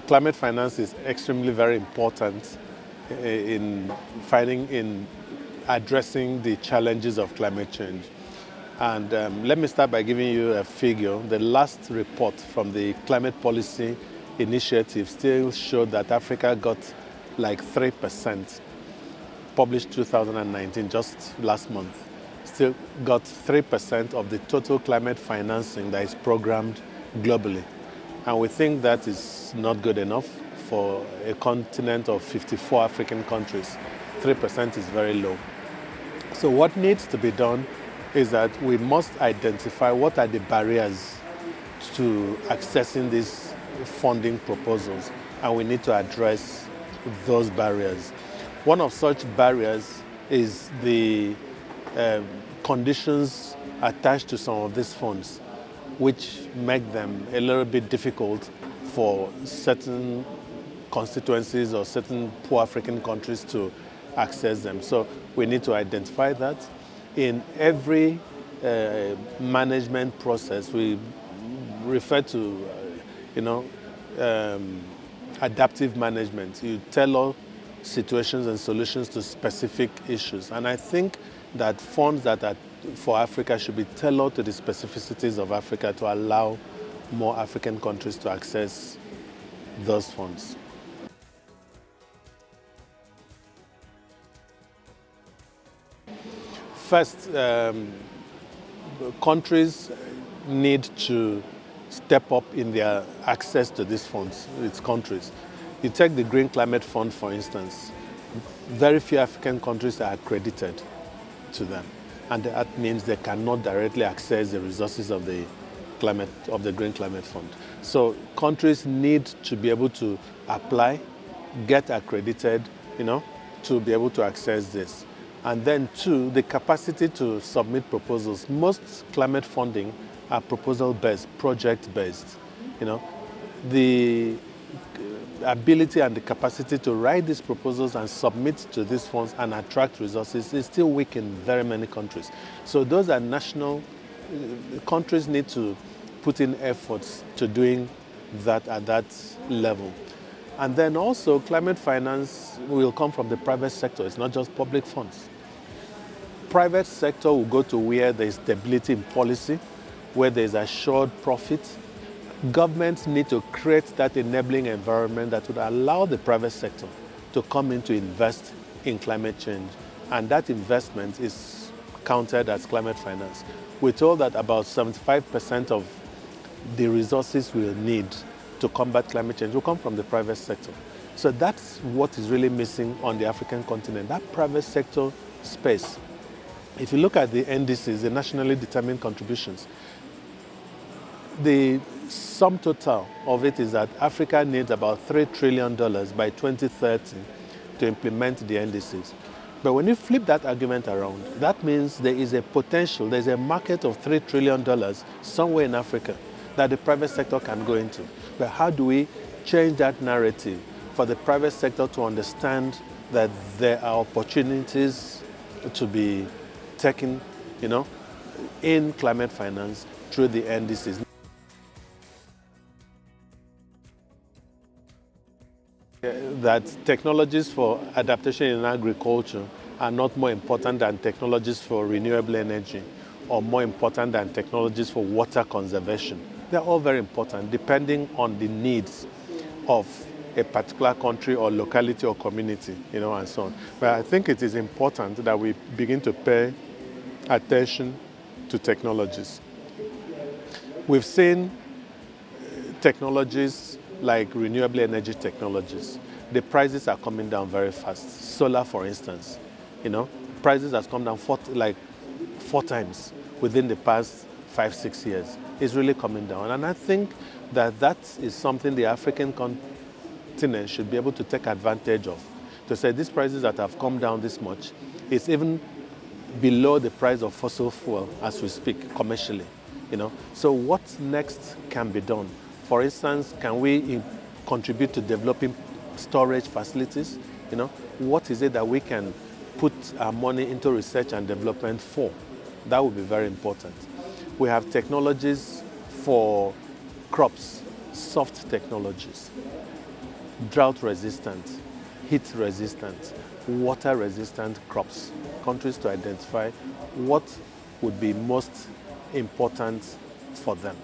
climate finance is extremely very important in addressing the challenges of climate change. And let me start by giving you a figure. The last report from the Climate Policy Initiative still showed that Africa got like 3%, published 2019, just last month. Still got 3% of the total climate financing that is programmed globally. And we think that is not good enough for a continent of 54 African countries. 3% is very low. So what needs to be done is that we must identify what are the barriers to accessing these funding proposals, and we need to address those barriers. One of such barriers is the conditions attached to some of these funds, which make them a little bit difficult for certain constituencies or certain poor African countries to access them. So we need to identify that. In every management process, we refer to, adaptive management. You tailor situations and solutions to specific issues. And I think that funds that are for Africa should be tailored to the specificities of Africa to allow more African countries to access those funds. First, countries need to step up in their access to these funds, its countries. You take the Green Climate Fund, for instance. Very few African countries are accredited to them. And that means they cannot directly access the resources of the Green Climate Fund. So countries need to be able to apply, get accredited, to be able to access this. And then two, the capacity to submit proposals. Most climate funding are proposal-based, project-based. The ability and the capacity to write these proposals and submit to these funds and attract resources is still weak in very many countries. So those are national, countries need to put in efforts to doing that at that level. And then also climate finance will come from the private sector. It's not just public funds. Private sector will go to where there is stability in policy, where there is assured profit. Governments need to create that enabling environment that would allow the private sector to come in to invest in climate change. And that investment is counted as climate finance. We're told that about 75% of the resources we'll need to combat climate change will come from the private sector. So that's what is really missing on the African continent, that private sector space. If you look at the NDCs, the nationally determined contributions, the sum total of it is that Africa needs about $3 trillion by 2030 to implement the NDCs. But when you flip that argument around, that means there is a potential, there's a market of $3 trillion somewhere in Africa that the private sector can go into. But how do we change that narrative for the private sector to understand that there are opportunities to be taken, in climate finance through the NDCs? That technologies for adaptation in agriculture are not more important than technologies for renewable energy or more important than technologies for water conservation. They're all very important depending on the needs of a particular country or locality or community, and so on. But I think it is important that we begin to pay attention to technologies. We've seen technologies like renewable energy technologies. The prices are coming down very fast. Solar, for instance, prices has come down four times within the past 5-6 years. It's really coming down. And I think that is something the African continent should be able to take advantage of. To say these prices that have come down this much, it's even below the price of fossil fuel as we speak commercially. So what next can be done? For instance, can we contribute to developing storage facilities? What is it that we can put our money into research and development for? That would be very important. We have technologies for crops, soft technologies. drought resistant, heat resistant, water resistant crops, countries to identify what would be most important for them.